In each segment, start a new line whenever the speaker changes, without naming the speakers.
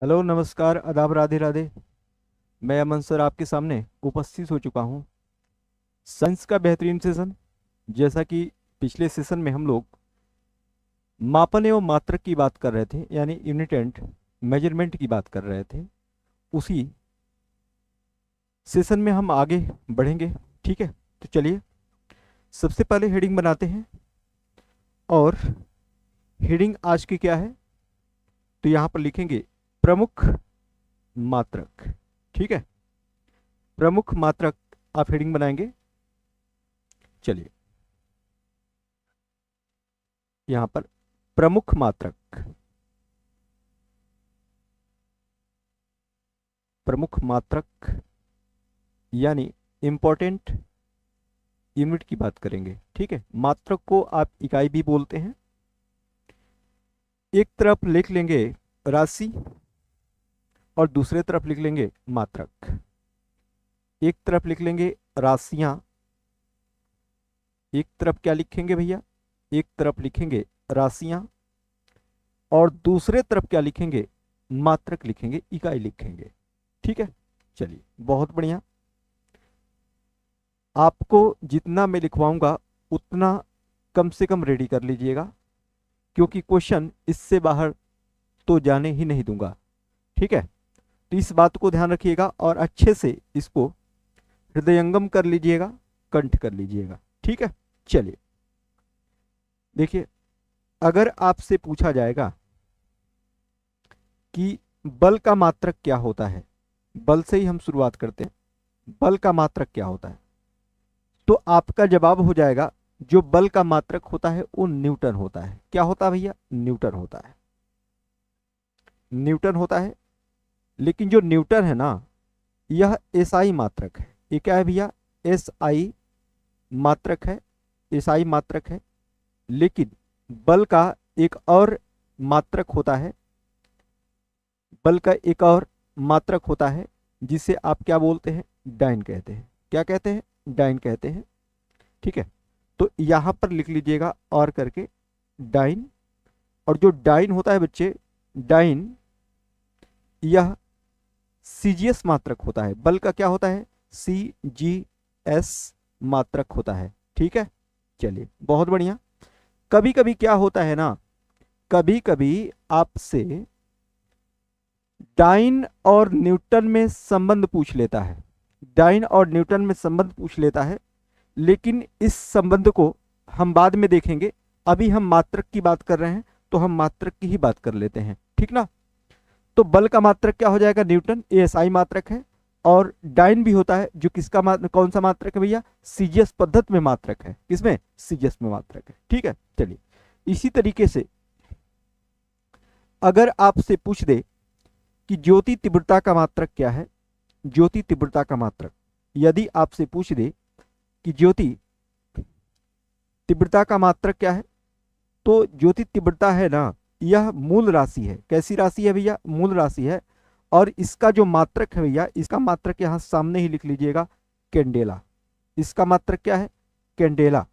Hello, नमस्कार, आदाब, राधे राधे। मैं अमन सर आपके सामने उपस्थित हो चुका हूँ। साइंस का बेहतरीन सेशन। जैसा कि पिछले सेशन में हम लोग मापन एवं मात्रक की बात कर रहे थे, यानी यूनिट एंड मेजरमेंट की बात कर रहे थे, उसी सेशन में हम आगे बढ़ेंगे। ठीक है, तो चलिए सबसे पहले हेडिंग बनाते हैं। और हेडिंग आज की क्या है, तो यहाँ पर लिखेंगे प्रमुख मात्रक। ठीक है, प्रमुख मात्रक आप हेडिंग बनाएंगे। चलिए यहाँ पर प्रमुख मात्रक, प्रमुख मात्रक यानी इंपॉर्टेंट यूनिट की बात करेंगे। ठीक है, मात्रक को आप इकाई भी बोलते हैं। एक तरफ लिख लेंगे राशि और दूसरे तरफ लिख लेंगे मात्रक। एक तरफ लिख लेंगे राशियां, एक तरफ क्या लिखेंगे भैया, एक तरफ लिखेंगे राशियां और दूसरे तरफ क्या लिखेंगे, मात्रक लिखेंगे, इकाई लिखेंगे। ठीक है, चलिए बहुत बढ़िया। आपको जितना मैं लिखवाऊंगा उतना कम से कम रेडी कर लीजिएगा, क्योंकि क्वेश्चन इससे बाहर तो जाने ही नहीं दूंगा। ठीक है, तो इस बात को ध्यान रखिएगा और अच्छे से इसको हृदयंगम कर लीजिएगा, कंठ कर लीजिएगा। ठीक है, चलिए देखिए, अगर आपसे पूछा जाएगा कि बल का मात्रक क्या होता है, बल से ही हम शुरुआत करते हैं। बल का मात्रक क्या होता है, तो आपका जवाब हो जाएगा जो बल का मात्रक होता है वो न्यूटन होता है। क्या होता है भैया, न्यूटन होता है, न्यूटन होता है। लेकिन जो न्यूटन है ना, यह एसआई मात्रक है। ये क्या है भैया, एसआई मात्रक है, एसआई मात्रक है। लेकिन बल का एक और मात्रक होता है, बल का एक और मात्रक होता है जिसे आप क्या बोलते हैं, डाइन कहते हैं। क्या कहते हैं, डाइन कहते हैं। ठीक है, तो यहां पर लिख लीजिएगा और करके डाइन। और जो डाइन होता है बच्चे, डाइन यह सीजीएस मात्रक होता है। बल का क्या होता है, सीजीएस मात्रक होता है। ठीक है, चलिए बहुत बढ़िया। कभी कभी क्या होता है ना, कभी कभी आपसे डाइन और न्यूटन में संबंध पूछ लेता है, डाइन और न्यूटन में संबंध पूछ लेता है। लेकिन इस संबंध को हम बाद में देखेंगे। अभी हम मात्रक की बात कर रहे हैं, तो हम मात्रक की ही बात कर लेते हैं। ठीक ना, तो बल का मात्रक क्या हो जाएगा, न्यूटन, ये एसआई मात्रक है। और डाइन भी होता है, जो किसका कौन सा मात्रक है भैया, सीजीएस पद्धति में मात्रक है। किसमें, सीजीएस में मात्रक है। ठीक है, चलिए इसी तरीके से अगर आपसे पूछ दे कि ज्योति तीव्रता का मात्रक क्या है, ज्योति तीव्रता का मात्रक, यदि आपसे पूछ दे कि ज्योति तीव्रता का मात्रक क्या है, तो ज्योति तीव्रता है ना, यह मूल राशि है। कैसी राशि है भैया, मूल राशि है। और इसका जो मात्रक है भैया, इसका मात्रक यहां सामने ही लिख लीजिएगा, कैंडेला। इसका मात्रक क्या है, कैंडेला।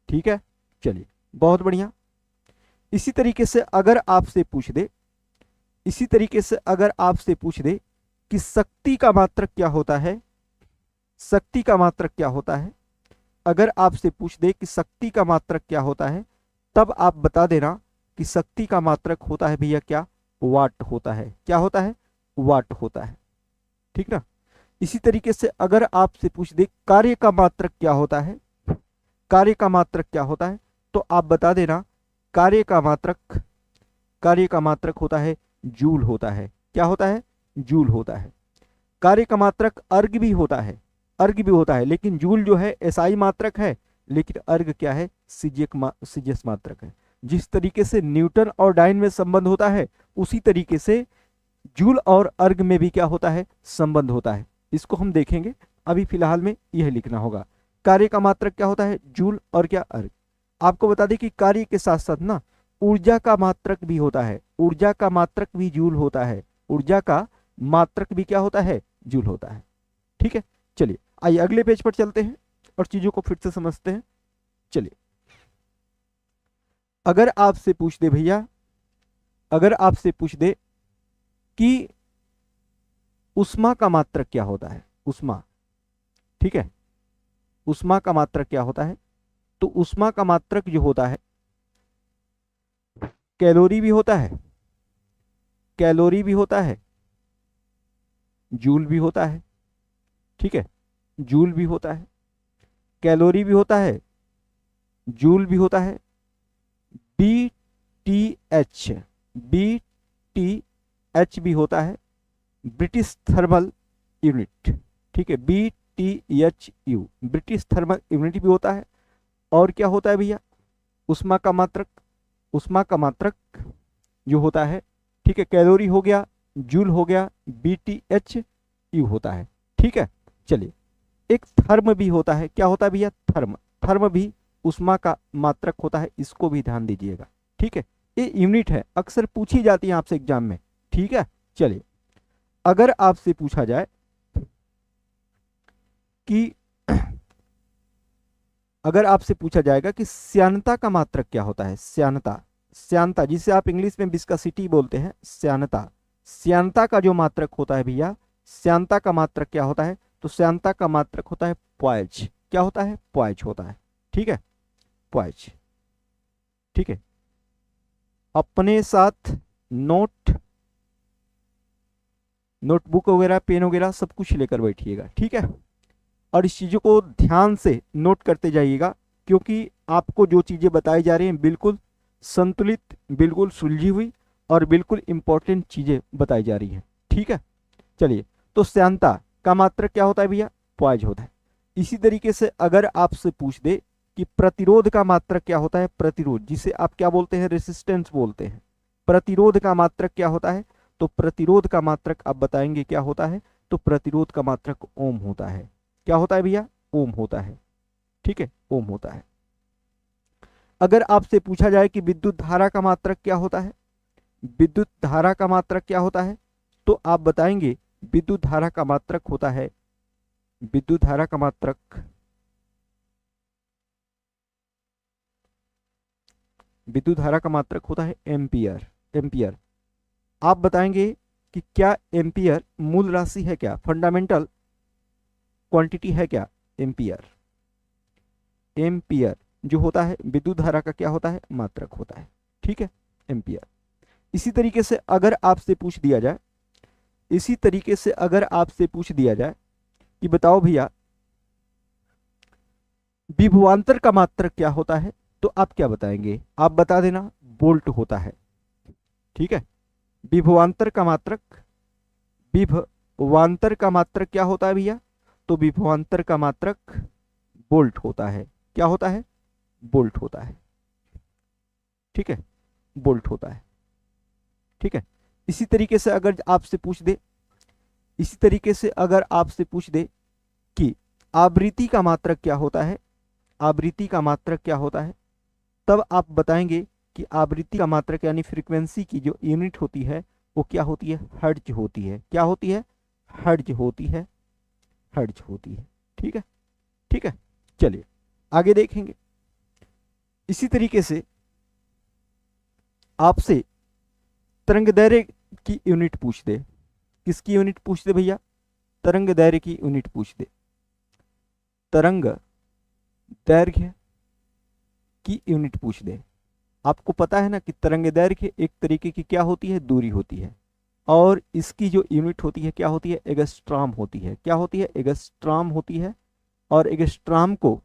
ठीक है, चलिए बहुत बढ़िया। इसी तरीके से अगर आपसे पूछ दे, इसी तरीके से अगर आपसे पूछ दे कि शक्ति का मात्रक क्या होता है, शक्ति का मात्रक क्या होता है, अगर आपसे पूछ दे कि शक्ति का मात्रक क्या होता है, तब आप बता देना कि शक्ति का मात्रक होता है भैया क्या, वाट होता है। क्या होता है, वाट होता है। ठीक ना, इसी तरीके से अगर आपसे पूछ दे कार्य का मात्रक क्या होता है, कार्य का मात्रक क्या होता है, तो आप बता देना कार्य का मात्रक, कार्य का मात्रक होता है जूल होता है। क्या होता है, जूल होता है। कार्य का मात्रक अर्ग भी होता है, अर्ग भी होता है। लेकिन जूल जो है एसआई मात्रक है, लेकिन अर्ग क्या है, सीजीएस मात्रक है। जिस तरीके से न्यूटन और डाइन में संबंध होता है, उसी तरीके से जूल और अर्ग में भी क्या होता है, संबंध होता है। इसको हम देखेंगे, अभी फिलहाल में यह लिखना होगा। कार्य का मात्रक क्या होता है, जूल और क्या, अर्ग। आपको बता दें कि कार्य के साथ साथ ना ऊर्जा का मात्रक भी होता है, ऊर्जा का मात्रक भी जूल होता है, ऊर्जा का मात्रक भी क्या होता है, जूल होता है। ठीक है, चलिए आइए अगले पेज पर चलते हैं और चीजों को फिर से समझते हैं। चलिए, अगर आपसे पूछ दे भैया, अगर आपसे पूछ दे कि उष्मा का मात्रक क्या होता है, उष्मा, ठीक है, उष्मा का मात्रक क्या होता है। तो उष्मा का मात्रक जो होता है, कैलोरी भी होता है, कैलोरी भी होता है, जूल भी होता है, ठीक है, जूल भी होता है, कैलोरी भी होता है, जूल भी होता है, B T H, B T H भी होता है, ब्रिटिश थर्मल यूनिट, ठीक है, B T H U, British thermal unit भी होता है। और क्या होता है भैया, उष्मा का मात्रक, उष्मा का मात्रक जो होता है, ठीक है, कैलोरी हो गया, जूल हो गया, बी टी एच यू होता है, ठीक है। चलिए, एक थर्म भी होता है, क्या होता है भैया, थर्म, थर्म भी उष्मा का मात्रक होता है, इसको भी ध्यान दीजिएगा, ठीक है। ये यूनिट है, अक्सर पूछी जाती है आपसे एग्जाम में, ठीक है। चलिए, अगर आपसे पूछा जाए कि अगर आपसे पूछा जाएगा कि श्यानता का मात्रक क्या होता है, श्यानता, श्यानता जिसे आप इंग्लिश में विस्कोसिटी बोलते हैं, श्यानता, श्यानता का जो मात्रक होता है भैया, श्यानता का मात्रक क्या होता है, तो श्यानता का मात्रक होता है पॉइज, क्या होता है, पॉइज होता है, ठीक है, पॉइज, ठीक है। अपने साथ नोटबुक वगैरह, पेन वगैरह सब कुछ लेकर बैठिएगा, ठीक है, और इस चीज़ों को ध्यान से नोट करते जाइएगा, क्योंकि आपको जो चीज़ें बताई जा रही हैं बिल्कुल संतुलित, बिल्कुल सुलझी हुई और बिल्कुल इंपॉर्टेंट चीज़ें बताई जा रही हैं, ठीक है। चलिए, तो श्यानता का मात्रक क्या होता है भैया, पॉइज होता है। इसी तरीके से अगर आपसे पूछ दे कि प्रतिरोध का मात्रक क्या होता है, प्रतिरोध जिसे आप क्या बोलते हैं, रेसिस्टेंस बोलते हैं, प्रतिरोध का मात्रक क्या होता है, तो प्रतिरोध का मात्रक आप बताएंगे क्या होता है, तो प्रतिरोध का मात्रक ओम होता है, क्या होता है भैया, ओम होता है, ठीक है, ओम होता है। अगर आपसे पूछा जाए कि विद्युत धारा का मात्रक क्या होता है, विद्युत धारा का मात्रक क्या होता है, तो आप बताएंगे विद्युत धारा का मात्रक होता है, विद्युत धारा का मात्रक, विद्युत धारा का मात्रक होता है एम्पियर, एम्पियर। आप बताएंगे कि क्या एम्पियर मूल राशि है, क्या फंडामेंटल क्वांटिटी है, क्या एम्पियर, एम्पियर जो होता है विद्युत धारा का क्या होता है, मात्रक होता है, ठीक है, एम्पियर। इसी तरीके से अगर आपसे पूछ दिया जाए, इसी तरीके से अगर आपसे पूछ दिया जाए कि बताओ भैया विभवांतर का मात्रक क्या होता है, तो आप क्या बताएंगे, आप बता देना वोल्ट होता है, ठीक है। विभवांतर का मात्रक, विभवांतर का मात्रक क्या होता है भैया, तो विभवांतर का मात्रक वोल्ट होता है, क्या होता है, वोल्ट होता है, ठीक है, वोल्ट होता है, ठीक है। इसी तरीके से अगर आपसे पूछ दे, इसी तरीके से अगर आपसे पूछ दे कि आवृत्ति का मात्रक क्या होता है, आवृत्ति का मात्रक क्या होता है, तब आप बताएंगे कि आवृत्ति का मात्रक यानी फ्रीक्वेंसी की जो यूनिट होती है वो क्या होती है, हर्ट्ज होती है, क्या होती है, हर्ट्ज होती है, हर्ट्ज होती है, ठीक है, ठीक है। चलिए आगे देखेंगे। इसी तरीके से आपसे तरंग दैर्घ्य की यूनिट पूछ दे, किसकी यूनिट पूछ दे भैया, तरंग दैर्घ्य की यूनिट पूछ दे, तरंग दैर्घ्य की यूनिट पूछ दे। आपको पता है ना कि तरंग दैर्घ्य एक तरीके की क्या होती है, दूरी होती है, और इसकी जो यूनिट होती है क्या होती है, एगस्ट्रॉम होती है, क्या होती है, एगस्ट्रॉम होती है। और एगस्ट्रॉम को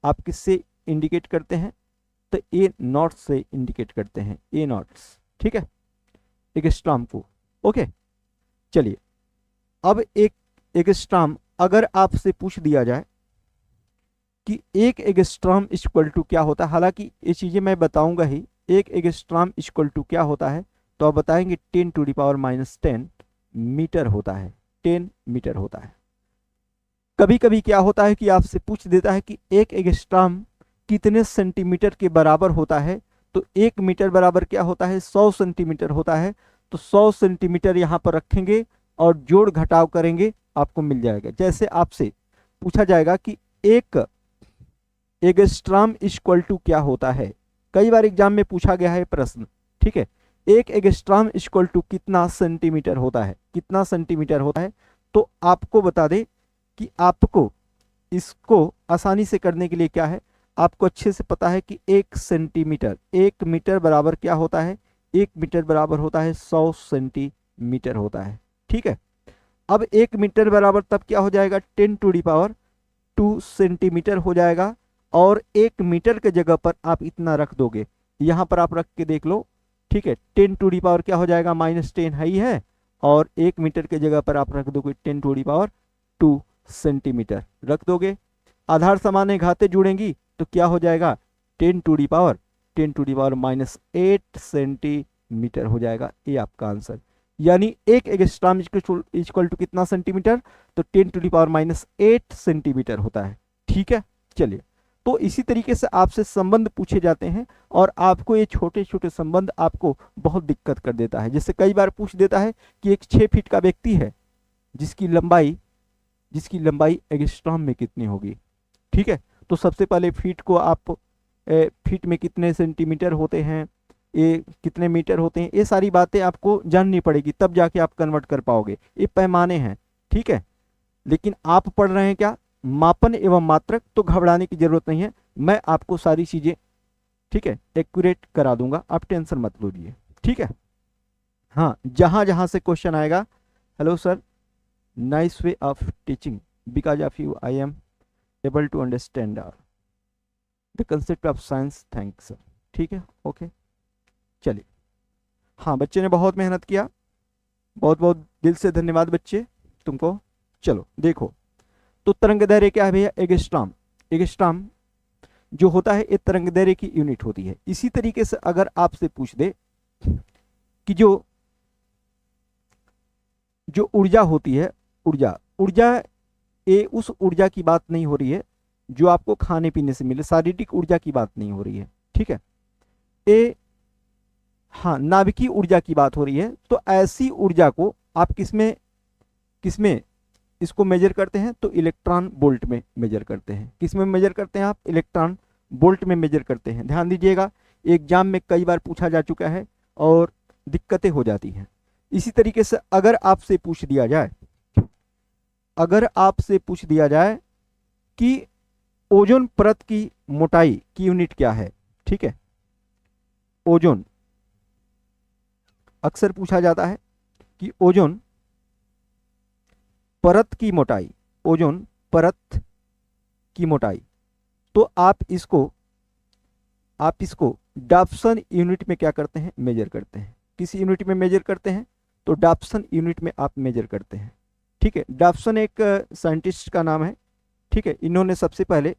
आप किससे इंडिकेट करते हैं, तो ए नॉट से इंडिकेट करते हैं, ए नॉट्स, ठीक है, एगस्ट्रॉम को, ओके। चलिए, अब एक एगस्ट्रॉम अगर आपसे पूछ दिया जाए कि एक एगस्ट्रॉम इक्वल टू क्या होता है, हालांकि ये चीजें मैं बताऊंगा ही, एक एगस्ट्रॉम इक्वल टू क्या होता है, तो आप बताएंगे 10⁻⁻10 मीटर होता है, 10 मीटर होता है। कभी कभी क्या होता है कि आपसे पूछ देता है कि एक एगस्ट्रॉम कितने सेंटीमीटर के बराबर होता है, तो 1 मीटर बराबर क्या होता है, 100 सेंटीमीटर होता है। तो 100 सेंटीमीटर यहाँ पर रखेंगे और जोड़ घटाव करेंगे, आपको मिल जाएगा। जैसे आपसे पूछा जाएगा कि एक एगस्ट्रॉम इक्वल टू क्या होता है, कई बार एग्जाम में पूछा गया है प्रश्न, ठीक है, 1 एंगस्ट्रॉम इक्वल टू कितना सेंटीमीटर होता है, कितना सेंटीमीटर होता है। तो आपको बता दें कि आपको इसको आसानी से करने के लिए क्या है, आपको अच्छे से पता है कि 1 सेंटीमीटर, 1 मीटर बराबर क्या होता है, 1 मीटर बराबर होता है 100 सेंटीमीटर होता है। ठीक है, अब 1 मीटर बराबर तब क्या हो जाएगा, 10⁻² सेंटीमीटर हो जाएगा। और 1 मीटर के जगह पर आप इतना रख दोगे, यहाँ पर आप रख के देख लो। ठीक है, 10 क्या हो जाएगा, -10 है ही है, और 1 मीटर के जगह पर आप रख दोगे 10⁻² सेंटीमीटर रख दोगे। आधार समान घातें जुड़ेंगी तो क्या हो जाएगा, 10⁻⁻8 सेंटीमीटर हो जाएगा। ये आपका आंसर, यानी 1 एंगस्ट्रॉम इक्वल टू कितना सेंटीमीटर, तो 10⁻⁻8 सेंटीमीटर होता है। ठीक है, चलिए, तो इसी तरीके से आपसे संबंध पूछे जाते हैं और आपको ये छोटे छोटे संबंध आपको बहुत दिक्कत कर देता है। जैसे कई बार पूछ देता है कि एक 6 फीट का व्यक्ति है जिसकी लंबाई एंगस्ट्रॉम में कितनी होगी। ठीक है, तो सबसे पहले फीट को आप फीट में कितने सेंटीमीटर होते हैं, ये कितने मीटर होते हैं, ये सारी बातें आपको जाननी पड़ेगी, तब जाके आप कन्वर्ट कर पाओगे। ये पैमाने हैं। ठीक है, लेकिन आप पढ़ रहे हैं क्या, मापन एवं मात्रक, तो घबराने की जरूरत नहीं है, मैं आपको सारी चीजें, ठीक है, एक्यूरेट करा दूंगा, आप टेंशन मत लीजिए। ठीक है, हाँ, जहां जहां से क्वेश्चन आएगा, hello sir, nice way of teaching, because of you I am able to understand the concept of science, thanks sir. ठीक है, ओके, चलिए, हाँ, बच्चे ने बहुत मेहनत किया, बहुत बहुत दिल से धन्यवाद बच्चे तुमको। चलो देखो, तो तरंगदैर्घ्य क्या है भैया, एंगस्ट्रॉम। एंगस्ट्रॉम जो होता है ये तरंगदैर्घ्य की यूनिट होती है। इसी तरीके से अगर आपसे पूछ दे कि जो ऊर्जा होती है, ऊर्जा ये उस ऊर्जा की बात नहीं हो रही है जो आपको खाने पीने से मिले, शारीरिक ऊर्जा की बात नहीं हो रही है। ठीक है, ये हाँ नाभिकीय ऊर्जा की बात हो रही है। तो ऐसी ऊर्जा को आप किसमें इसको मेजर करते हैं, तो इलेक्ट्रॉन वोल्ट में मेजर करते हैं। किसमें मेजर करते हैं आप, इलेक्ट्रॉन वोल्ट में मेजर करते हैं। ध्यान दीजिएगा, एग्जाम में कई बार पूछा जा चुका है और दिक्कतें हो जाती हैं। इसी तरीके से अगर आपसे पूछ दिया जाए कि ओजोन परत की मोटाई की यूनिट क्या है। ठीक है, ओजोन अक्सर पूछा जाता है कि ओजोन परत की मोटाई, ओजोन परत की मोटाई, तो आप इसको डाप्सन यूनिट में क्या करते हैं, मेजर करते हैं। किस यूनिट में मेजर करते हैं, तो डाप्सन यूनिट में आप मेजर करते हैं। ठीक है, डाप्सन एक साइंटिस्ट का नाम है। ठीक है, इन्होंने सबसे पहले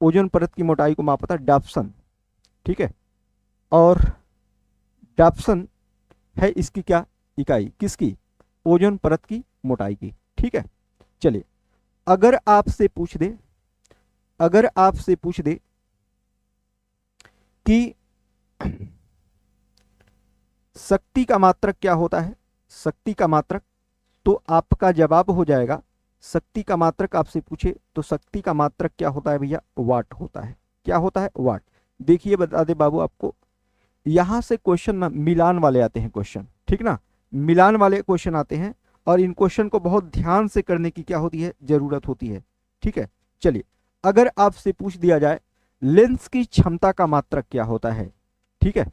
ओजोन परत की मोटाई को मापा था, डाप्सन। ठीक है, और डाप्सन है इसकी क्या इकाई, किसकी, ओजोन परत की मोटाई की। ठीक है, चलिए, अगर आपसे पूछ दे कि शक्ति का मात्रक क्या होता है, शक्ति का मात्रक, तो आपका जवाब हो जाएगा, शक्ति का मात्रक आपसे पूछे तो शक्ति का मात्रक क्या होता है भैया, वाट होता है। क्या होता है, वाट। देखिए बता दे बाबू आपको, यहां से क्वेश्चन ना मिलान वाले आते हैं क्वेश्चन, ठीक ना, मिलान वाले क्वेश्चन आते हैं और इन क्वेश्चन को बहुत ध्यान से करने की क्या होती है, जरूरत होती है। ठीक है, चलिए, अगर आपसे पूछ दिया जाए लेंस की क्षमता का मात्रक क्या होता है। ठीक है,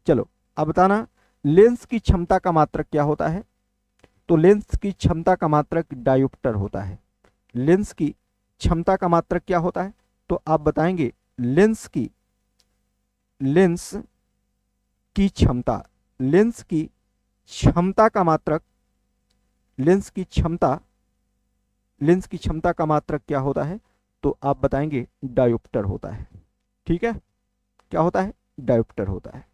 चलो अब बताना लेंस की क्षमता का मात्रक क्या होता है, तो लेंस की क्षमता का मात्रक डायोप्टर होता है। लेंस की क्षमता का मात्रक क्या होता है, तो आप बताएंगे लेंस की क्षमता, लेंस की क्षमता का मात्रक, लेंस की क्षमता का मात्रक क्या होता है, तो आप बताएंगे डायोप्टर होता है। ठीक है, क्या होता है, डायोप्टर होता है,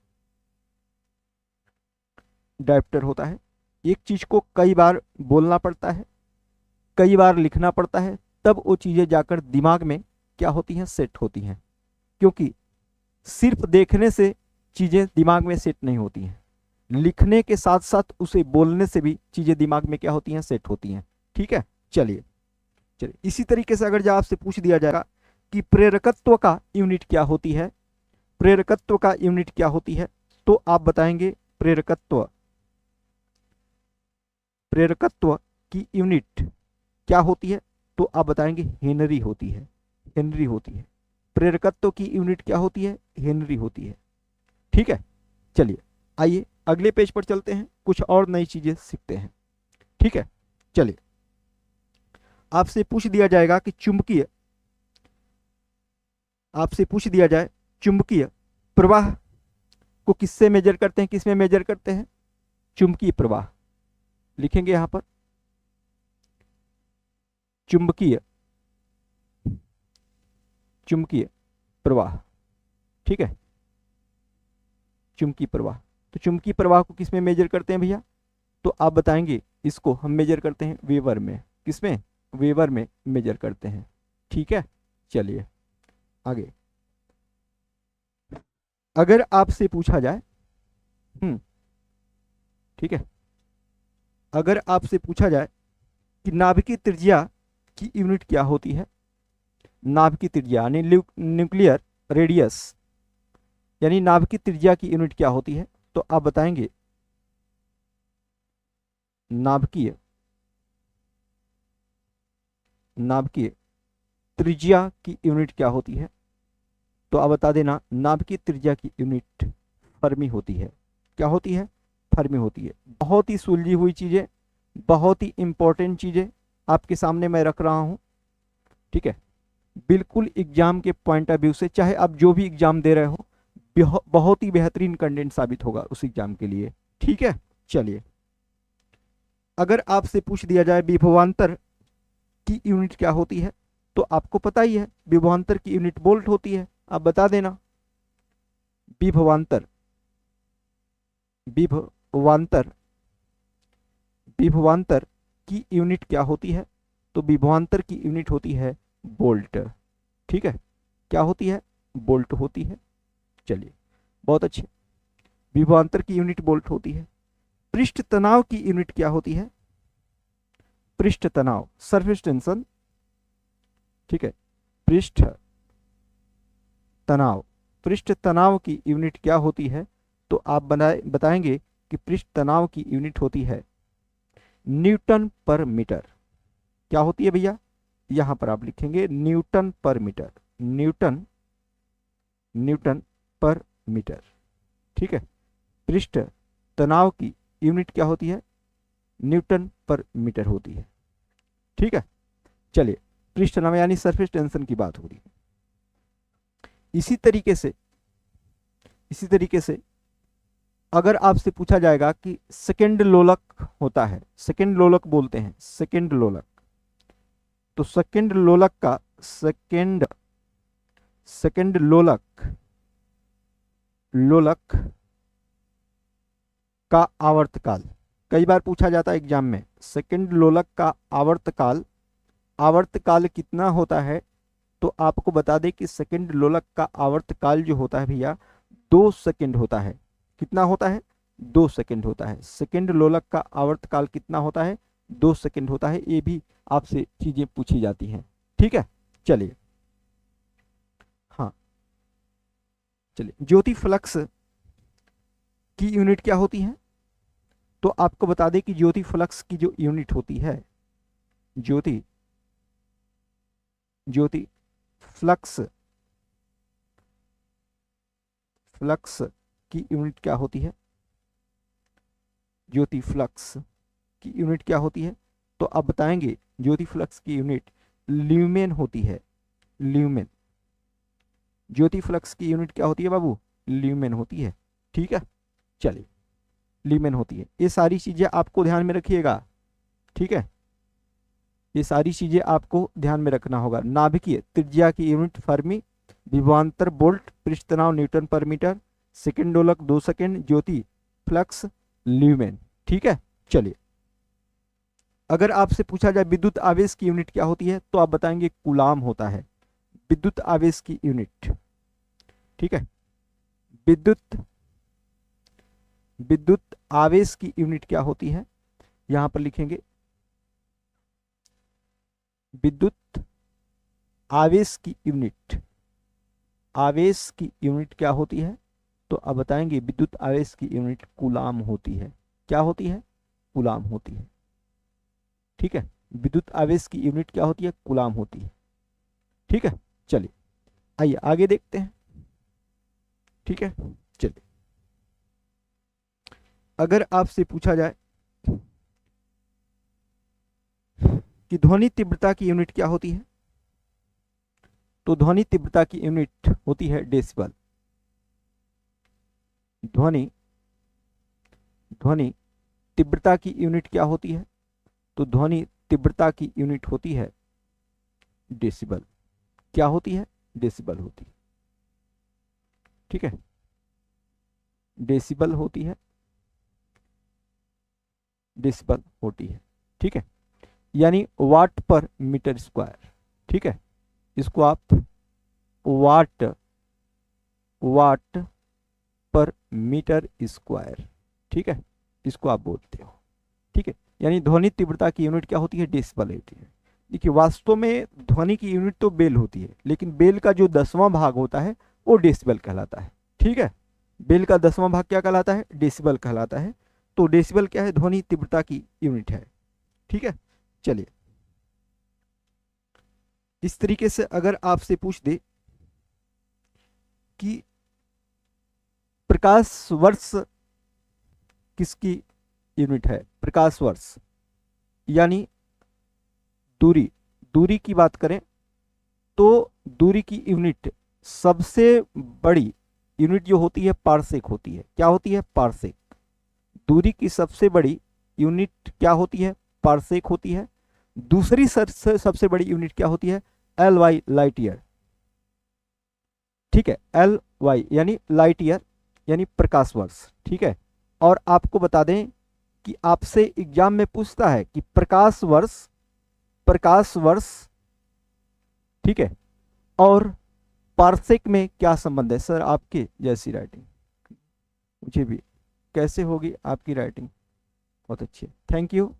डायोप्टर होता है। एक चीज को कई बार बोलना पड़ता है, कई बार लिखना पड़ता है, तब वो चीजें जाकर दिमाग में क्या होती हैं, सेट होती हैं। क्योंकि सिर्फ देखने से चीजें दिमाग में सेट नहीं होती हैं, लिखने के साथ साथ उसे बोलने से भी चीजें दिमाग में क्या होती हैं, सेट होती हैं। ठीक है, चलिए, इसी तरीके से अगर जब आपसे पूछ दिया जाएगा कि प्रेरकत्व का यूनिट क्या होती है, प्रेरकत्व का यूनिट क्या होती है, तो आप बताएंगे प्रेरकत्व। प्रेरकत्व की यूनिट क्या होती है? तो आप बताएंगे हेनरी होती है। हेनरी होती है। प्रेरकत्व की यूनिट क्या होती है? हेनरी होती है। ठीक है, चलिए आइए अगले पेज पर चलते हैं, कुछ और नई चीजें सीखते हैं। ठीक है, चलिए आपसे पूछ दिया जाएगा कि चुंबकीय, आपसे पूछ दिया जाए चुंबकीय प्रवाह को किससे मेजर करते हैं, किसमें मेजर करते हैं? चुंबकीय प्रवाह लिखेंगे यहां पर, चुंबकीय, चुंबकीय प्रवाह। ठीक है, चुंबकीय प्रवाह। तो चुंबकीय प्रवाह को किसमें मेजर करते हैं भैया? तो आप बताएंगे इसको हम मेजर करते हैं वेबर में। किसमें? वेबर में मेजर करते हैं। ठीक है, चलिए आगे। अगर आपसे पूछा जाए, ठीक है, अगर आपसे पूछा जाए कि नाभिकीय त्रिज्या की यूनिट क्या होती है? नाभिकीय त्रिज्या यानी न्यूक्लियर रेडियस, यानी नाभिकीय त्रिज्या की यूनिट क्या होती है? तो आप बताएंगे नाभिकीय, नाभिकीय त्रिज्या की यूनिट क्या होती है? तो आप बता देना नाभिकीय त्रिज्या की यूनिट फर्मी होती है। क्या होती है? फर्मी होती है। बहुत ही सुलझी हुई चीजें, बहुत ही इंपॉर्टेंट चीजें आपके सामने मैं रख रहा हूं। ठीक है, बिल्कुल एग्जाम के पॉइंट ऑफ व्यू से, चाहे आप जो भी एग्जाम दे रहे हो, बहुत ही बेहतरीन कंटेंट साबित होगा उस एग्जाम के लिए। ठीक है, चलिए अगर आपसे पूछ दिया जाए विभवांतर की यूनिट क्या होती है? तो आपको पता ही है विभवांतर की यूनिट वोल्ट होती है। आप बता देना विभवांतर, विभवांतर, विभवांतर की यूनिट क्या होती है? तो विभवांतर की यूनिट होती है वोल्ट। ठीक है, क्या होती है? वोल्ट होती है। चलिए बहुत अच्छे, विभवांतर की यूनिट वोल्ट होती है। पृष्ठ तनाव की यूनिट क्या होती है? पृष्ठ तनाव, सरफेस टेंशन। ठीक है, पृष्ठ तनाव, पृष्ठ तनाव की यूनिट क्या होती है? तो आप बताएंगे कि पृष्ठ तनाव की यूनिट होती है न्यूटन पर मीटर। क्या होती है भैया? यहां पर आप लिखेंगे न्यूटन पर मीटर, न्यूटन, न्यूटन पर मीटर। ठीक है, पृष्ठ तनाव की यूनिट क्या होती है? न्यूटन पर मीटर होती है। ठीक है, चलिए पृष्ठ तनाव यानी सरफेस टेंशन की बात हो रही है। इसी तरीके से, इसी तरीके से अगर आपसे पूछा जाएगा कि सेकेंड लोलक होता है, सेकेंड लोलक बोलते हैं, सेकेंड लोलक, तो सेकेंड लोलक का, सेकेंड, सेकेंड लोलक, लोलक का आवर्तकाल कई बार पूछा जाता है एग्जाम में। सेकेंड लोलक का आवर्तकाल, आवर्तकाल कितना होता है? तो आपको बता दें कि सेकेंड लोलक का आवर्तकाल जो होता है भैया 2 सेकेंड होता है। कितना होता है? 2 सेकेंड होता है। सेकेंड लोलक का आवर्तकाल कितना होता है? 2 सेकेंड होता है। ये भी आपसे चीजें पूछी जाती हैं। ठीक है, चलिए हाँ, चलिए ज्योति फ्लक्स की यूनिट क्या होती है? तो आपको बता दें कि ज्योति फ्लक्स की जो यूनिट होती है, ज्योति, ज्योति फ्लक्स, फ्लक्स की यूनिट क्या होती है? ज्योति फ्लक्स की यूनिट क्या होती है? तो आप बताएंगे ज्योति फ्लक्स की यूनिट ल्यूमेन होती है, ल्यूमेन। ज्योति फ्लक्स की यूनिट क्या होती है बाबू? ल्यूमेन होती है। ठीक है, चलिए ल्यूमेन होती है। ये सारी चीजें आपको ध्यान में रखिएगा। ठीक है, ये सारी चीजें आपको ध्यान में रखना होगा। नाभिकीय त्रिज्या की यूनिट फर्मी, विभवांतर वोल्ट, पृष्ठ तनाव न्यूटन पर मीटर, सेकेंड लोलक 2 सेकेंड, ज्योति फ्लक्स ल्यूमेन। ठीक है, चलिए अगर आपसे पूछा जाए विद्युत आवेश की यूनिट क्या होती है? तो आप बताएंगे कूलाम होता है, विद्युत आवेश की यूनिट। ठीक है, विद्युत, विद्युत आवेश की यूनिट क्या होती है? यहां पर लिखेंगे विद्युत आवेश की यूनिट, आवेश की यूनिट क्या होती है? तो अब बताएंगे विद्युत आवेश की यूनिट कूलाम होती है। क्या होती है? कूलाम होती है। ठीक है, विद्युत आवेश की यूनिट क्या होती है? कूलाम होती है। ठीक है, चलिए आइए आगे देखते हैं। ठीक है, चलिए अगर आपसे पूछा जाए कि ध्वनि तीव्रता की यूनिट क्या होती है, तो ध्वनि तीव्रता की यूनिट होती है डेसिबल। ध्वनि तीव्रता की यूनिट क्या होती है? तो ध्वनि तीव्रता की यूनिट होती है डेसिबल। क्या होती है? डेसिबल होती है। ठीक है, डेसिबल होती है, डेसिबल होती है। ठीक है, यानी वाट पर मीटर स्क्वायर। ठीक है, इसको आप वाट पर मीटर स्क्वायर, ठीक है, इसको आप बोलते हो। ठीक है, यानी ध्वनि तीव्रता की यूनिट क्या होती है? डेसिबल होती है। देखिए वास्तव में ध्वनि की यूनिट तो बेल होती है, लेकिन बेल का जो 10वां भाग होता है वो डेसिबल कहलाता है। ठीक है, बेल का 10वां भाग क्या कहलाता है? डेसिबल कहलाता है। तो डेसिबल क्या है? ध्वनि तीव्रता की यूनिट है। ठीक है, चलिए इस तरीके से अगर आपसे पूछ दे कि प्रकाश वर्ष किसकी यूनिट है? प्रकाश वर्ष यानी दूरी की बात करें तो दूरी की यूनिट सबसे बड़ी यूनिट जो होती है पारसेक होती है। क्या होती है? पारसेक। दूरी की सबसे बड़ी यूनिट क्या होती है? पारसेक होती है। दूसरी सबसे बड़ी यूनिट क्या होती है? L Y, light year. ठीक है, एल वाई यानी लाइट ईयर यानी प्रकाश वर्ष। ठीक है, और आपको बता दें कि आपसे एग्जाम में पूछता है कि प्रकाश वर्ष, ठीक है, और पारसेक में क्या संबंध है? सर आपके जैसी राइटिंग मुझे भी कैसे होगी आपकी राइटिंग? बहुत अच्छी है, थैंक यू।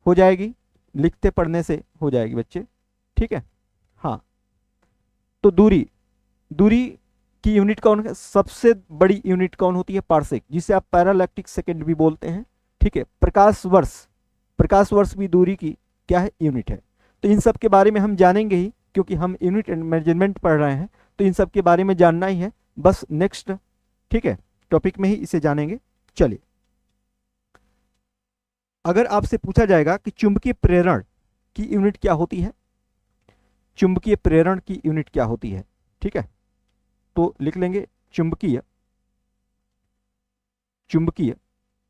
हो जाएगी, लिखते पढ़ने से हो जाएगी बच्चे। ठीक है, हाँ, तो दूरी की यूनिट कौन है? सबसे बड़ी यूनिट कौन होती है? पारसेक, जिसे आप पैरालैक्टिक सेकंड भी बोलते हैं। ठीक है, प्रकाश वर्ष भी दूरी की क्या है? यूनिट है। तो इन सब के बारे में हम जानेंगे ही, क्योंकि हम यूनिट एंड मेजरमेंट पढ़ रहे हैं, तो इन सब के बारे में जानना ही है बस। नेक्स्ट, ठीक है, टॉपिक में ही इसे जानेंगे। चलिए अगर आपसे पूछा जाएगा कि चुंबकीय प्रेरण की यूनिट क्या होती है? चुंबकीय प्रेरण की यूनिट क्या होती है? ठीक है, तो लिख लेंगे चुंबकीय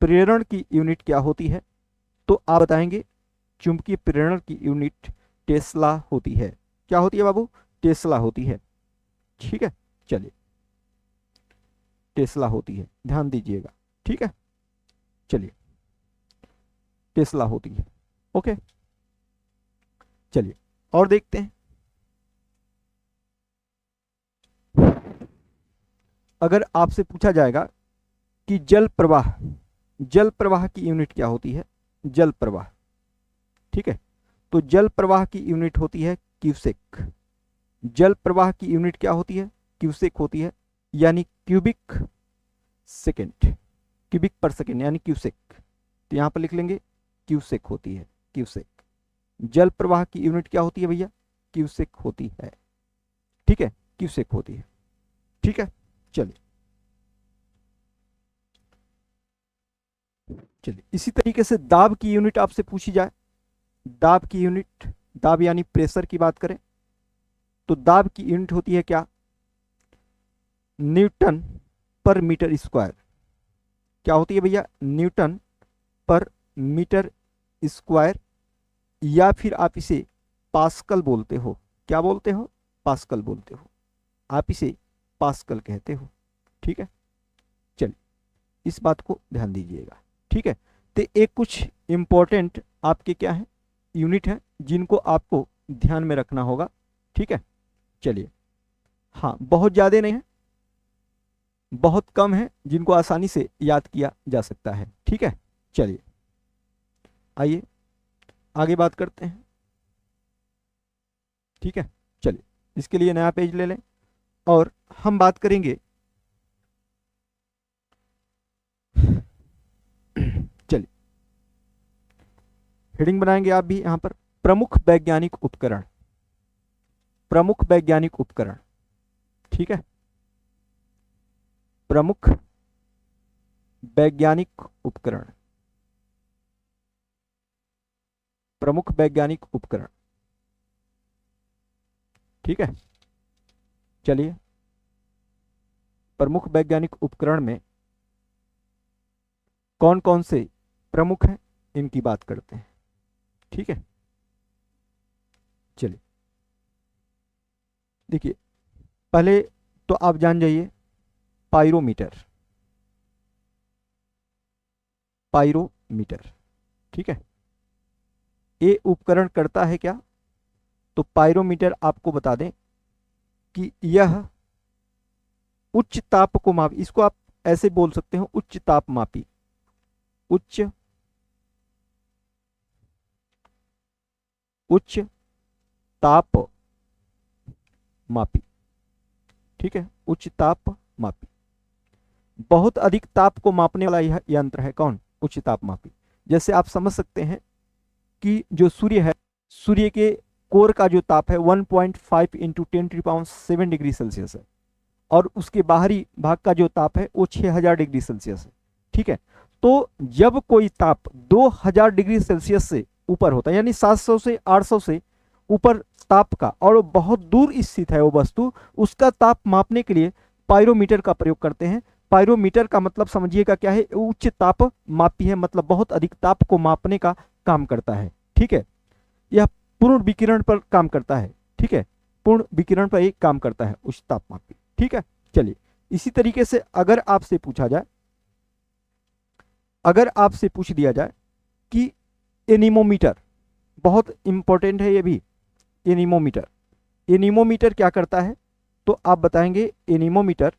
प्रेरण की यूनिट क्या होती है? तो आप बताएंगे चुंबकीय प्रेरण की यूनिट टेस्ला होती है। क्या होती है बाबू? टेस्ला होती है। ठीक है, चलिए टेस्ला होती है, ध्यान दीजिएगा। ठीक है, चलिए टेस्ला होती है। ओके, चलिए और देखते हैं। अगर आपसे पूछा जाएगा कि जल प्रवाह की यूनिट क्या होती है? जल प्रवाह, ठीक है, तो जल प्रवाह की यूनिट होती है क्यूसेक। जल प्रवाह की यूनिट क्या होती है? क्यूसेक होती है, यानी क्यूबिक पर सेकेंड यानी क्यूसेक। तो यहां पर लिख लेंगे क्यूसेक होती है, क्यूसेक। जल प्रवाह की यूनिट क्या होती है भैया? क्यूसेक होती है। ठीक है, क्यूसेक होती है। ठीक है, चलिए इसी तरीके से दाब की यूनिट आपसे पूछी जाए, दाब की यूनिट, दाब यानी प्रेशर की बात करें तो दाब की यूनिट होती है क्या? न्यूटन पर मीटर स्क्वायर। क्या होती है भैया? न्यूटन पर मीटर स्क्वायर, या फिर आप इसे पास्कल बोलते हो। क्या बोलते हो? पास्कल बोलते हो, आप इसे पास्कल कहते हो। ठीक है, चलिए इस बात को ध्यान दीजिएगा। ठीक है, तो एक कुछ इंपॉर्टेंट आपके क्या है? यूनिट है, जिनको आपको ध्यान में रखना होगा। ठीक है, चलिए, हाँ बहुत ज़्यादा नहीं है, बहुत कम है, जिनको आसानी से याद किया जा सकता है। ठीक है, चलिए आइए आगे बात करते हैं। ठीक है, चलिए इसके लिए नया पेज ले लें और हम बात करेंगे हेडिंग बनाएंगे आप भी यहां पर, प्रमुख वैज्ञानिक उपकरण, प्रमुख वैज्ञानिक उपकरण। ठीक है, प्रमुख वैज्ञानिक उपकरण, प्रमुख वैज्ञानिक उपकरण। ठीक है, चलिए प्रमुख वैज्ञानिक उपकरण में कौन कौन से प्रमुख हैं इनकी बात करते हैं। ठीक है, चलिए देखिए, पहले तो आप जान जाइए पायरोमीटर, पायरोमीटर। ठीक है, ये उपकरण करता है क्या? तो पायरोमीटर आपको बता दें कि यह उच्च ताप को माप, इसको आप ऐसे बोल सकते हो उच्च ताप मापी, उच्च ताप मापी। ठीक है, उच्च ताप मापी, बहुत अधिक ताप को मापने वाला यह यंत्र है। कौन? उच्च ताप मापी। जैसे आप समझ सकते हैं कि जो सूर्य है, सूर्य के कोर का जो ताप है 1.5 इंटू 10⁻7 डिग्री सेल्सियस है, और उसके बाहरी भाग का जो ताप है वो 6000 डिग्री सेल्सियस है। ठीक है, तो जब कोई ताप 2000 डिग्री सेल्सियस से ऊपर होता है, यानी 700 से 800 से ऊपर ताप का, और वो बहुत दूर स्थित है वो वस्तु, उसका ताप मापने के लिए पायरोमीटर का प्रयोग करते हैं। पायरोमीटर का मतलब समझिएगा क्या है, उच्च ताप मापी है, मतलब बहुत अधिक ताप को मापने का काम करता है। ठीक है, यह पूर्ण विकिरण पर काम करता है। ठीक है, पूर्ण विकिरण पर एक काम करता है उच्च ताप मापी। ठीक है, चलिए इसी तरीके से अगर आपसे पूछा जाए, अगर आपसे पूछ दिया जाए कि एनीमोमीटर, बहुत इंपॉर्टेंट है ये भी, एनीमोमीटर, एनीमोमीटर क्या करता है? तो आप बताएंगे एनीमोमीटर,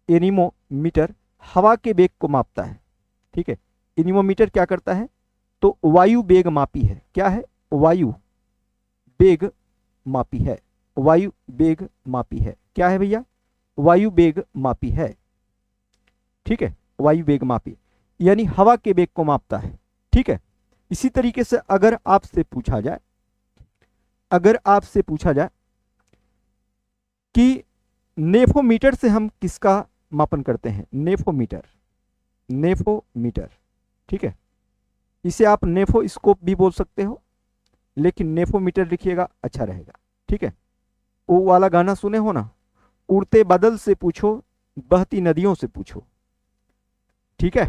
एनीमोमीटर हवा के वेग को मापता है। ठीक है, एनीमोमीटर क्या करता है? तो वायु वेग मापी है। क्या है? वायु वेग मापी है, वायु वेग मापी है। क्या है भैया? वायु वेग मापी है। ठीक है, वायु वेग मापी यानी हवा के वेग को मापता है। ठीक है, इसी तरीके से अगर आपसे पूछा जाए, अगर आपसे पूछा जाए कि नेफोमीटर से हम किसका मापन करते हैं? नेफोमीटर, नेफोमीटर। ठीक है, इसे आप नेफोस्कोप भी बोल सकते हो, लेकिन नेफोमीटर लिखिएगा अच्छा रहेगा। ठीक है, वो वाला गाना सुने हो ना, उड़ते बादल से पूछो, बहती नदियों से पूछो। ठीक है,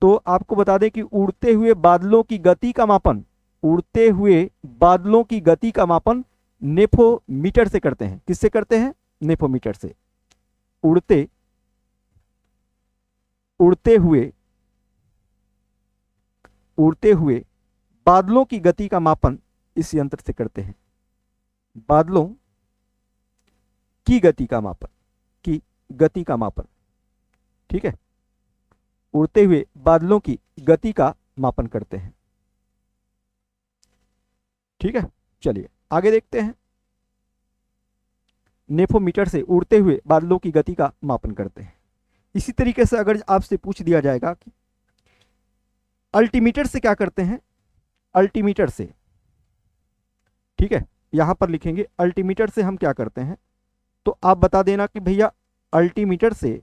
तो आपको बता दें कि उड़ते हुए बादलों की गति का मापन, उड़ते हुए बादलों की गति का मापन नेफोमीटर से करते हैं। किससे करते हैं? नेफोमीटर से। उड़ते हुए बादलों की गति का मापन इस यंत्र से करते हैं। बादलों की गति का मापन, की गति का मापन। ठीक है, उड़ते हुए बादलों की गति का मापन करते हैं। ठीक है, चलिए आगे देखते हैं। नेफोमीटर से उड़ते हुए बादलों की गति का मापन करते हैं। इसी तरीके से अगर आपसे पूछ दिया जाएगा कि अल्टीमीटर से क्या करते हैं? अल्टीमीटर से, ठीक है, यहां पर लिखेंगे अल्टीमीटर से हम क्या करते हैं, तो आप बता देना कि भैया अल्टीमीटर से,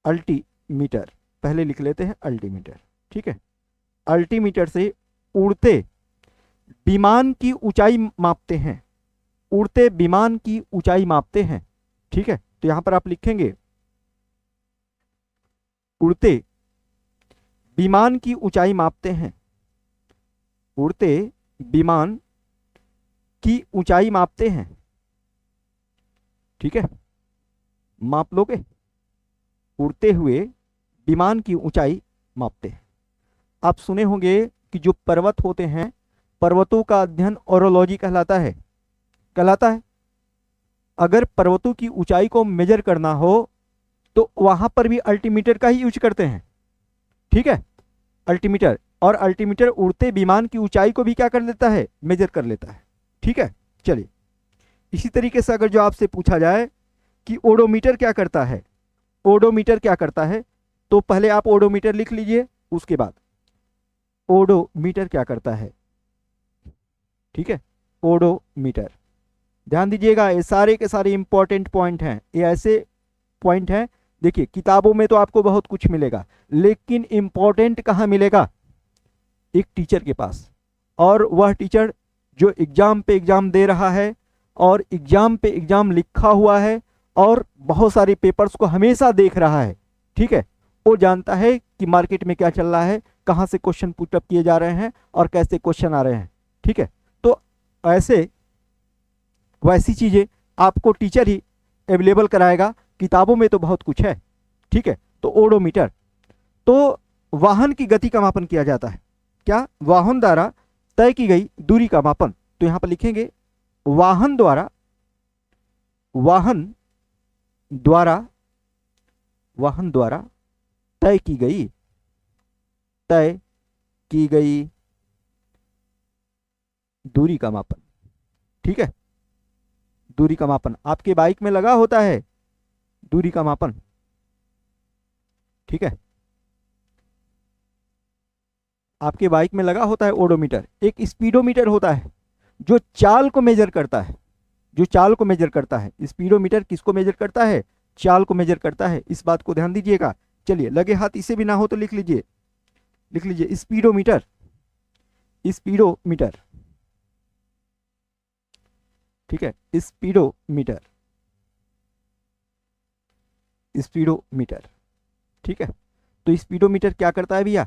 अल्टीमीटर पहले लिख लेते हैं अल्टीमीटर। ठीक है, अल्टीमीटर से उड़ते विमान की ऊंचाई मापते हैं, उड़ते विमान की ऊंचाई मापते हैं। ठीक है, तो यहां पर आप लिखेंगे उड़ते विमान की ऊंचाई मापते हैं, उड़ते विमान की ऊंचाई मापते हैं। ठीक है, माप लोगे, उड़ते हुए विमान की ऊंचाई मापते हैं। आप सुने होंगे कि जो पर्वत होते हैं, पर्वतों का अध्ययन ओरोलॉजी कहलाता है, कहलाता है। अगर पर्वतों की ऊंचाई को मेजर करना हो तो वहां पर भी अल्टीमीटर का ही यूज करते हैं। ठीक है, अल्टीमीटर, और अल्टीमीटर उड़ते विमान की ऊंचाई को भी क्या कर लेता है? मेजर कर लेता है। ठीक है, चलिए इसी तरीके से अगर जो आपसे पूछा जाए कि ओडोमीटर क्या करता है, ओडोमीटर क्या करता है, तो पहले आप ओडोमीटर लिख लीजिए, उसके बाद ओडोमीटर क्या करता है? ठीक है, ओडोमीटर। ध्यान दीजिएगा, ये सारे के सारे इंपॉर्टेंट पॉइंट हैं, ये ऐसे पॉइंट हैं। देखिए किताबों में तो आपको बहुत कुछ मिलेगा, लेकिन इंपॉर्टेंट कहाँ मिलेगा? एक टीचर के पास। और वह टीचर जो एग्जाम पे एग्जाम दे रहा है और एग्जाम पे एग्जाम लिखा हुआ है और बहुत सारे पेपर्स को हमेशा देख रहा है, ठीक है, वो जानता है कि मार्केट में क्या चल रहा है, कहाँ से क्वेश्चन पुटअप किए जा रहे हैं और कैसे क्वेश्चन आ रहे हैं। ठीक है, तो ऐसे वैसी चीज़ें आपको टीचर ही अवेलेबल कराएगा, किताबों में तो बहुत कुछ है। ठीक है, तो ओडोमीटर, तो वाहन की गति का मापन किया जाता है। क्या? वाहन द्वारा तय की गई दूरी का मापन। तो यहां पर लिखेंगे वाहन द्वारा, वाहन द्वारा, वाहन द्वारा तय की गई, तय की गई दूरी का मापन। ठीक है, दूरी का मापन आपके बाइक में लगा होता है, दूरी का मापन। ठीक है, आपके बाइक में लगा होता है ओडोमीटर। एक स्पीडोमीटर होता है जो चाल को मेजर करता है, जो चाल को मेजर करता है। स्पीडोमीटर किसको मेजर करता है? चाल को मेजर करता है, इस बात को ध्यान दीजिएगा। चलिए लगे हाथ इसे भी ना हो तो लिख लीजिए, लिख लीजिए स्पीडोमीटर, स्पीडोमीटर। ठीक है, स्पीडोमीटर, स्पीडोमीटर। ठीक है, तो स्पीडोमीटर क्या करता है भैया?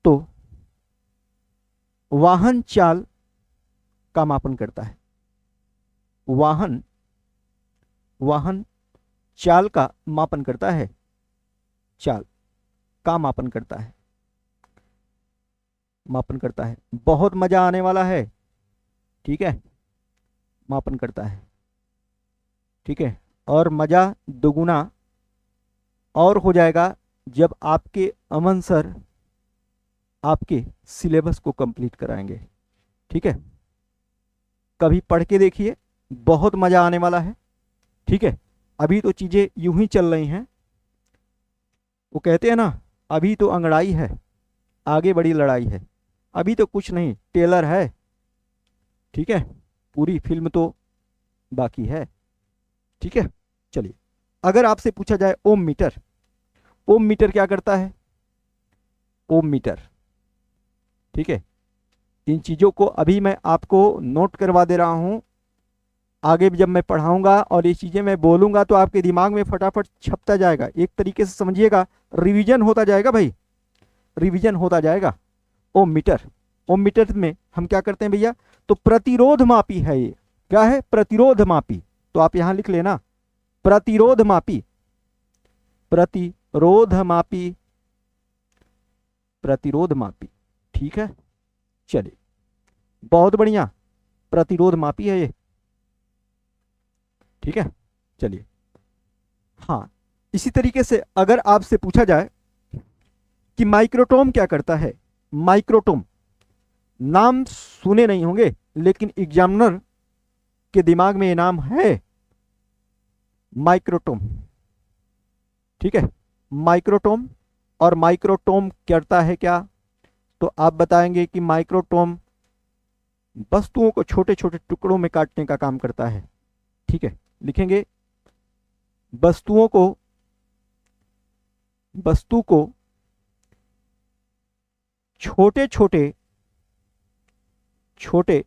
तो वाहन चाल का मापन करता है, वाहन, वाहन चाल का मापन करता है, चाल का मापन करता है, मापन करता है। बहुत मजा आने वाला है। ठीक है, मापन करता है। ठीक है, और मजा दोगुना और हो जाएगा जब आपके अमन सर आपके सिलेबस को कंप्लीट कराएंगे। ठीक है, कभी पढ़ के देखिए, बहुत मजा आने वाला है। ठीक है, अभी तो चीजें यूं ही चल रही हैं, वो कहते हैं ना, अभी तो अंगड़ाई है, आगे बड़ी लड़ाई है। अभी तो कुछ नहीं, टेलर है। ठीक है, पूरी फिल्म तो बाकी है। ठीक है, चलिए अगर आपसे पूछा जाए ओम मीटर, ओम मीटर क्या करता है? ओम मीटर। ठीक है, इन चीज़ों को अभी मैं आपको नोट करवा दे रहा हूँ, आगे जब मैं पढ़ाऊंगा और ये चीज़ें मैं बोलूंगा तो आपके दिमाग में फटाफट छपता जाएगा। एक तरीके से समझिएगा, रिवीजन होता जाएगा भाई, रिवीजन होता जाएगा। ओम मीटर, ओम मीटर में हम क्या करते हैं भैया? तो प्रतिरोध मापी है ये। क्या है? प्रतिरोध मापी। तो आप यहां लिख लेना प्रतिरोध मापी, प्रतिरोध मापी, प्रतिरोध मापी। ठीक है, चलिए बहुत बढ़िया, प्रतिरोध मापी है ये। ठीक है, चलिए। हाँ, इसी तरीके से अगर आपसे पूछा जाए कि माइक्रोटोम क्या करता है, माइक्रोटोम नाम सुने नहीं होंगे, लेकिन एग्जामिनर के दिमाग में ये नाम है, माइक्रोटोम। ठीक है, माइक्रोटोम। और माइक्रोटोम करता है क्या? तो आप बताएंगे कि माइक्रोटोम वस्तुओं को छोटे छोटे टुकड़ों में काटने का काम करता है। ठीक है, लिखेंगे वस्तुओं को, वस्तु को छोटे छोटे, छोटे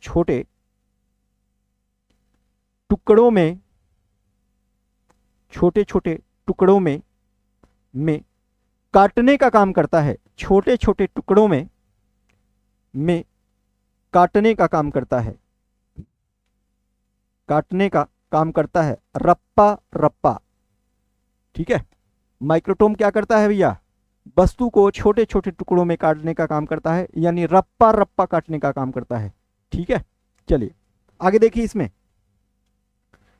छोटे टुकड़ों में, छोटे छोटे टुकड़ों में काटने का काम करता है। छोटे छोटे टुकड़ों में काटने का काम करता है, काटने का काम करता है। रप्पा रप्पा। ठीक है, माइक्रोटोम क्या करता है भैया? वस्तु को छोटे छोटे टुकड़ों में काटने का काम करता है, यानी रप्पा रप्पा काटने का काम करता है। ठीक है, चलिए आगे देखिए। इसमें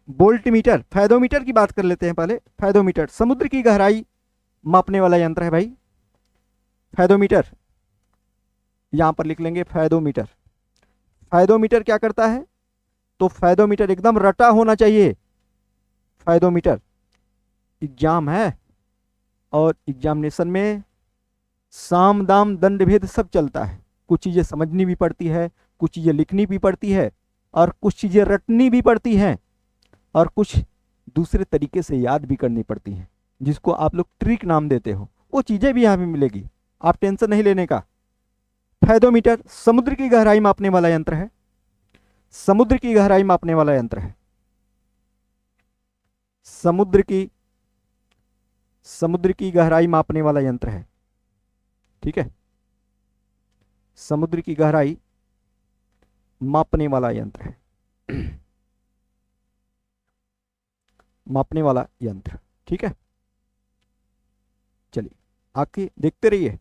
वोल्टमीटर, फैदोमीटर की बात कर लेते हैं पहले। फैदोमीटर समुद्र की गहराई मापने वाला यंत्र है भाई, फैदोमीटर। यहां पर लिख लेंगे फैदोमीटर। फैदोमीटर क्या करता है? तो फैदोमीटर एकदम रटा होना चाहिए। फैदोमीटर एग्जाम है और एग्जामिनेशन में साम दाम दंड भेद सब चलता है। कुछ चीजें समझनी भी पड़ती है, कुछ चीजें लिखनी भी पड़ती है, और कुछ चीजें रटनी भी पड़ती हैं, और कुछ दूसरे तरीके से याद भी करनी पड़ती हैं, जिसको आप लोग ट्रिक नाम देते हो। वो चीजें भी यहाँ पे मिलेगी, आप टेंशन नहीं लेने का। फैदोमीटर समुद्र की गहराई मापने वाला यंत्र है। समुद्र की गहराई मापने वाला यंत्र है। समुद्र की गहराई मापने वाला यंत्र है। ठीक है, समुद्र की गहराई मापने वाला यंत्र है। मापने वाला यंत्र। ठीक है, चलिए आगे देखते रहिए।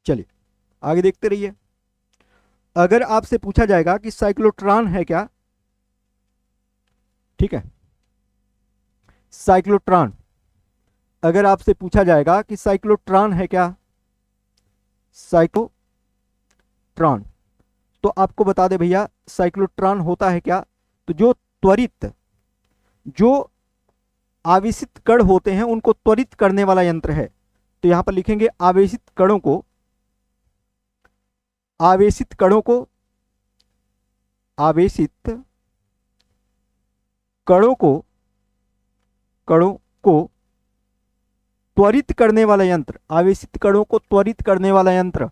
चलिए आगे देखते रहिए। अगर आपसे पूछा जाएगा कि साइक्लोट्रॉन है क्या, ठीक है, साइक्लोट्रॉन, अगर आपसे पूछा जाएगा कि साइक्लोट्रॉन है क्या, साइक्लोट्रॉन, तो आपको बता दे भैया साइक्लोट्रॉन होता है क्या। तो जो त्वरित, जो आवेशित कण होते हैं उनको त्वरित करने वाला यंत्र है। तो यहां पर लिखेंगे आवेशित कणों को, आवेशित कणों को, आवेशित कणों को, कणों को त्वरित करने वाला यंत्र। आवेशित कणों को त्वरित करने वाला यंत्र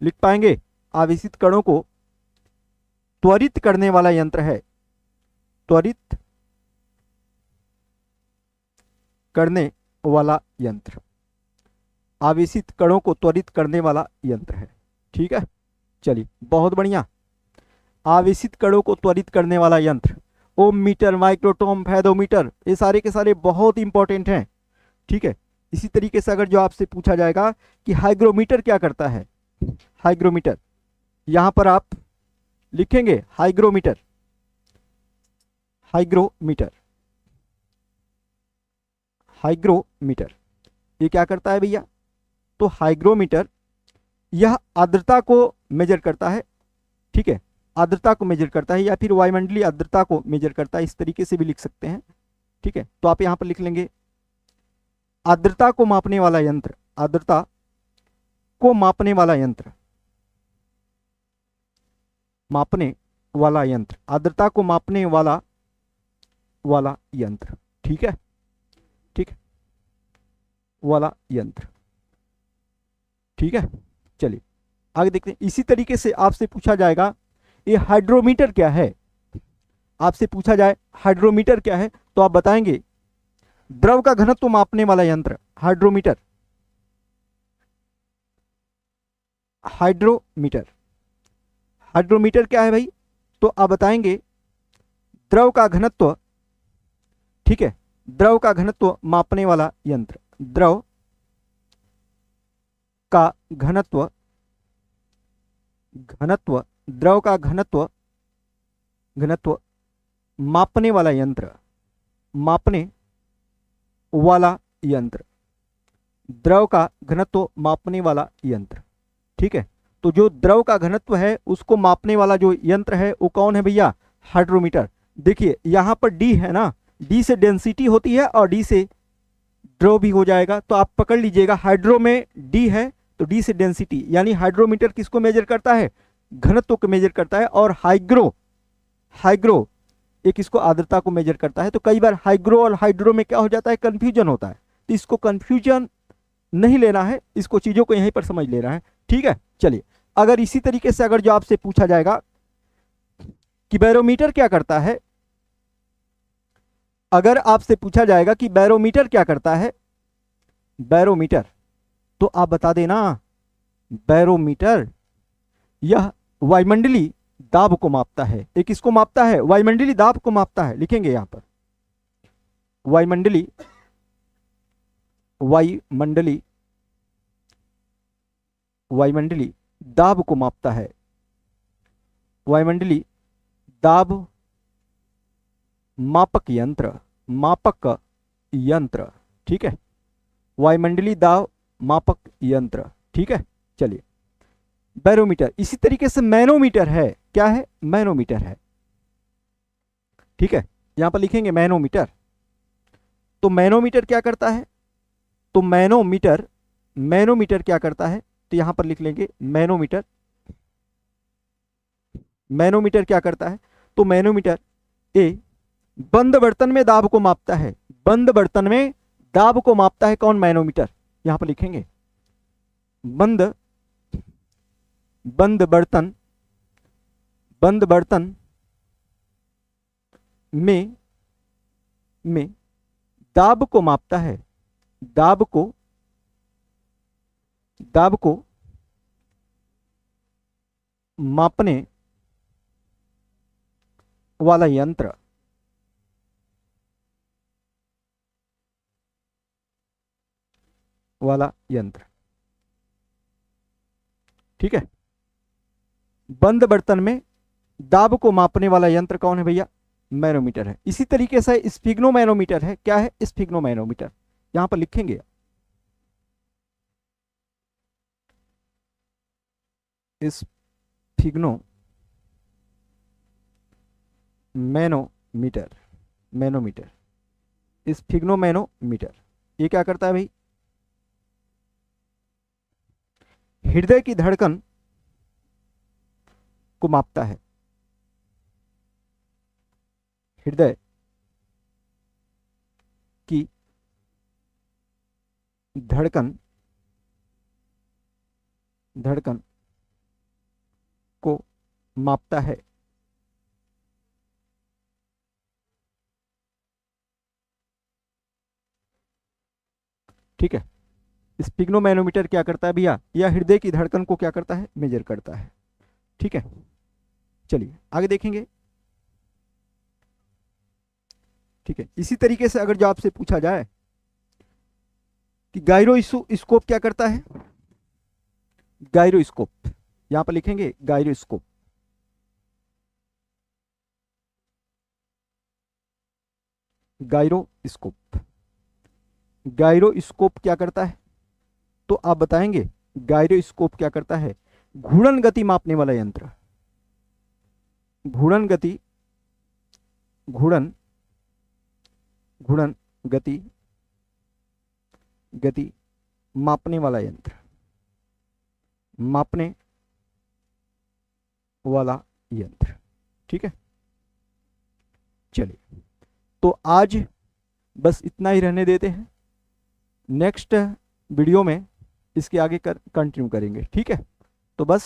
लिख पाएंगे। आवेशित कणों को त्वरित करने वाला यंत्र है। त्वरित करने वाला यंत्र, आवेशित कणों को त्वरित करने वाला यंत्र है। ठीक है, चलिए बहुत बढ़िया। आवेशित कणों को त्वरित करने वाला यंत्र, ओम मीटर, माइक्रोटोम, फैदोमीटर, ये सारे के सारे बहुत इंपॉर्टेंट हैं। ठीक है, इसी तरीके से अगर जो आपसे पूछा जाएगा कि हाइग्रोमीटर क्या करता है, हाइग्रोमीटर, यहां पर आप लिखेंगे हाइग्रोमीटर, हाइग्रोमीटर, हाइग्रोमीटर, ये क्या करता है भैया। तो हाइग्रोमीटर यह आर्द्रता को मेजर करता है। ठीक है, आर्द्रता को मेजर करता है, या फिर वायुमंडलीय आर्द्रता को मेजर करता है, इस तरीके से भी लिख सकते हैं। ठीक है, तो आप यहां पर लिख लेंगे आर्द्रता को मापने वाला यंत्र, आर्द्रता को मापने वाला यंत्र, मापने वाला यंत्र, आर्द्रता को मापने वाला यंत्र। ठीक है, ठीक है, वाला यंत्र। ठीक है, चलिए आगे देखते हैं। इसी तरीके से आपसे पूछा जाएगा ये हाइड्रोमीटर क्या है। आपसे पूछा जाए हाइड्रोमीटर क्या है, तो आप बताएंगे द्रव का घनत्व मापने वाला यंत्र, हाइड्रोमीटर, हाइड्रोमीटर। हाइड्रोमीटर क्या है भाई, तो आप बताएंगे द्रव का घनत्व। ठीक है, द्रव का घनत्व मापने वाला यंत्र, द्रव का घनत्व, घनत्व, द्रव का घनत्व, घनत्व मापने वाला यंत्र, मापने वाला यंत्र, द्रव का घनत्व मापने वाला यंत्र। ठीक है, तो जो द्रव का घनत्व है उसको मापने वाला जो यंत्र है वो कौन है भैया, हाइड्रोमीटर। देखिए यहां पर डी है ना, डी से डेंसिटी होती है और डी से ड्रॉ भी हो जाएगा, तो आप पकड़ लीजिएगा हाइड्रो में डी है तो डी से डेंसिटी, यानी हाइड्रोमीटर किसको मेजर करता है, घनत्व को मेजर करता है। और हाइग्रो, हाइग्रो एक इसको आर्द्रता को मेजर करता है। तो कई बार हाइग्रो और हाइड्रो में क्या हो जाता है, कंफ्यूजन होता है, तो इसको कंफ्यूजन नहीं लेना है, इसको चीजों को यहीं पर समझ लेना है। ठीक है, चलिए अगर इसी तरीके से अगर जो आपसे पूछा जाएगा कि बैरोमीटर क्या करता है, अगर आपसे पूछा जाएगा कि बैरोमीटर क्या करता है, बैरोमीटर, तो आप बता देना बैरोमीटर यह वायुमंडलीय दाब को मापता है। एक किसको मापता है, वायुमंडलीय दाब को मापता है। लिखेंगे यहां पर वायुमंडलीय, वायुमंडलीय, वायुमंडलीय दाब को मापता है, वायुमंडलीय दाब मापक यंत्र, मापक यंत्र। ठीक है, वायुमंडलीय दाब मापक यंत्र। ठीक है, चलिए बैरोमीटर। इसी तरीके से मैनोमीटर है, क्या है, मैनोमीटर है। ठीक है, यहां पर लिखेंगे मैनोमीटर, तो मैनोमीटर क्या करता है, तो मैनोमीटर क्या करता है, तो यहां पर लिख लेंगे मैनोमीटर क्या करता है, तो मैनोमीटर ए बंद बर्तन में दाब को मापता है, बंद बर्तन में दाब को मापता है कौन, मैनोमीटर। यहां पर लिखेंगे बंद बर्तन में दाब को मापता है, दाब को मापने वाला यंत्र, ठीक है। बंद बर्तन में दाब को मापने वाला यंत्र कौन है भैया, मैनोमीटर है। इसी तरीके से स्फिग्नोमैनोमीटर है, क्या है, स्फिग्नोमैनोमीटर। यहां पर लिखेंगे मैनोमीटर, स्फिग्नोमैनोमीटर। ये क्या करता है भाई, हृदय की धड़कन को मापता है, हृदय की धड़कन को मापता है। ठीक है, स्फिग्नोमैनोमीटर क्या करता है भैया, या हृदय की धड़कन को क्या करता है, मेजर करता है। ठीक है, चलिए आगे देखेंगे। ठीक है, इसी तरीके से अगर जो आपसे पूछा जाए कि गायरोस्कोप क्या करता है, गायरोस्कोप, यहां पर लिखेंगे गायरोस्कोप। गायरोस्कोप क्या करता है, तो आप बताएंगे गायरोस्कोप क्या करता है, घूर्णन गति मापने वाला यंत्र, घूर्णन गति मापने वाला यंत्र, ठीक है। चलिए, तो आज बस इतना ही रहने देते हैं, नेक्स्ट वीडियो में इसके आगे कंटिन्यू करेंगे। ठीक है, तो बस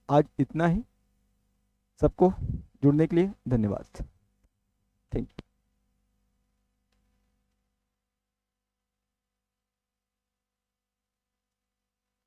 आज इतना ही। सबको जुड़ने के लिए धन्यवाद। Thank you.